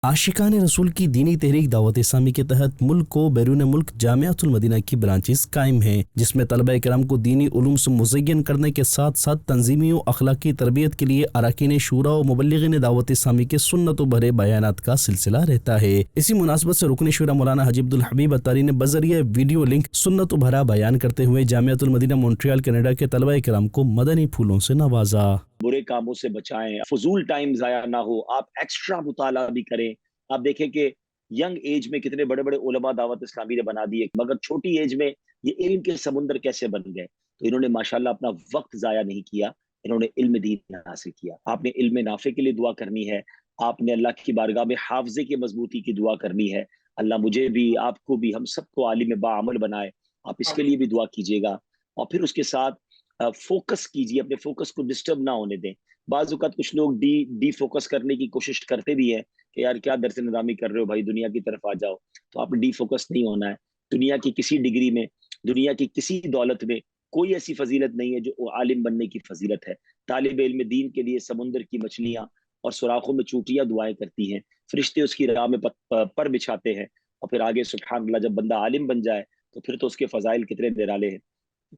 आशिकान रसूल की दीनी तहरीक दावत इस्लामी के तहत मुल्क को बैरून मुल्क जामियातुल मदीना की ब्रांचेस कायम हैं, जिसमें तलबा कराम को दीनी उलूम से मुज़य्यन करने के साथ साथ तंजीमी और अखलाकी तरबियत के लिए अरकान शूरा और मुबल्लिगीन दावत इस्लामी के सुन्नत व भरे बयानात का सिलसिला रहता है। इसी मुनासबत से रुकन शूरा मौलाना हाजी अब्दुल हबीब अत्तारी ने बजरिया वीडियो लिंक सुन्नत व भरा बयान करते हुए जामियातुल मदीना मॉन्ट्रियल कनाडा के तलबा कराम को मदनी फूलों से नवाजा। बुरे कामों से बचाएं, फजूल टाइम जाया ना हो, आप एक्स्ट्रा मुताला भी करें। आप देखें कि यंग एज में कितने बड़े बड़े उलमा दावत इस्लामी ने बना दिए, मगर छोटी एज में ये इल्म के समुंदर कैसे बन गए। तो इन्होंने माशाल्लाह अपना वक्त जाया नहीं किया, इन्होंने इल्म दीन हासिल किया। आपने इल्म नाफे के लिए दुआ करनी है, आपने अल्लाह की बारगाह में हाफजे की मजबूती की दुआ करनी है। अल्लाह मुझे भी, आपको भी, हम सबको आलिम बाअमल बनाए। आप इसके लिए भी दुआ कीजिएगा। और फिर उसके साथ फोकस कीजिए, अपने फोकस को डिस्टर्ब ना होने दें। बाज़ औक़ात कुछ लोग डी फोकस करने की कोशिश करते भी हैं कि यार क्या दरस निज़ामी कर रहे हो भाई, दुनिया की तरफ आ जाओ। तो आपने डी फोकस नहीं होना है। दुनिया की किसी डिग्री में, दुनिया की किसी दौलत में कोई ऐसी फजीलत नहीं है जो आलिम बनने की फजीलत है। तालिब इल्म दीन के लिए समुंदर की मछलियां और सुराखों में चूटियां दुआएं करती हैं, फरिश्ते उसकी राह में पर बिछाते हैं। और फिर आगे सुभान अल्लाह, जब बंदा आलिम बन जाए तो फिर तो उसके फजाइल कितने निराले हैं।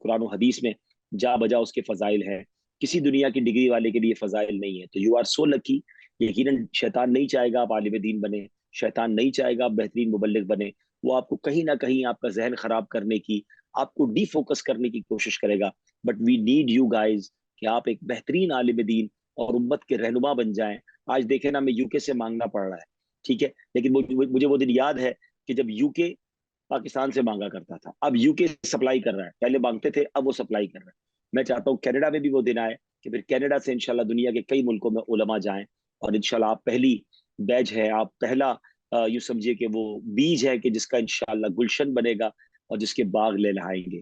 कुरान और हदीस में जा बजा उसके फजाइल हैं, किसी दुनिया की डिग्री वाले के लिए फजाइल नहीं है। तो यू आर सो लकी। यकीनन शैतान नहीं चाहेगा आप आलिम दीन बने, शैतान नहीं चाहेगा आप बेहतरीन मुबल्लिग बने। वो आपको कहीं ना कहीं आपका जहन खराब करने की, आपको डीफोकस करने की कोशिश करेगा। But we need you guys कि आप एक बेहतरीन आलिम दीन और उम्मत के रहनुमा बन जाएं। आज देखे ना, मैं यूके से मांगना पड़ रहा है, ठीक है, लेकिन मुझे वो दिन याद है कि जब यूके पाकिस्तान से मांगा करता था, अब यूके सप्लाई कर रहा है। पहले मांगते थे, अब वो सप्लाई कर रहा है। मैं चाहता हूँ कनाडा में भी वो दिन आए कि फिर कनाडा से इंशाल्लाह दुनिया के कई मुल्कों में उलमा जाएं। और इंशाल्लाह आप पहली बैच है, आप पहला यूं समझिए कि वो बीज है कि जिसका इंशाल्लाह गुलशन बनेगा और जिसके बाग ले लहाएंगे।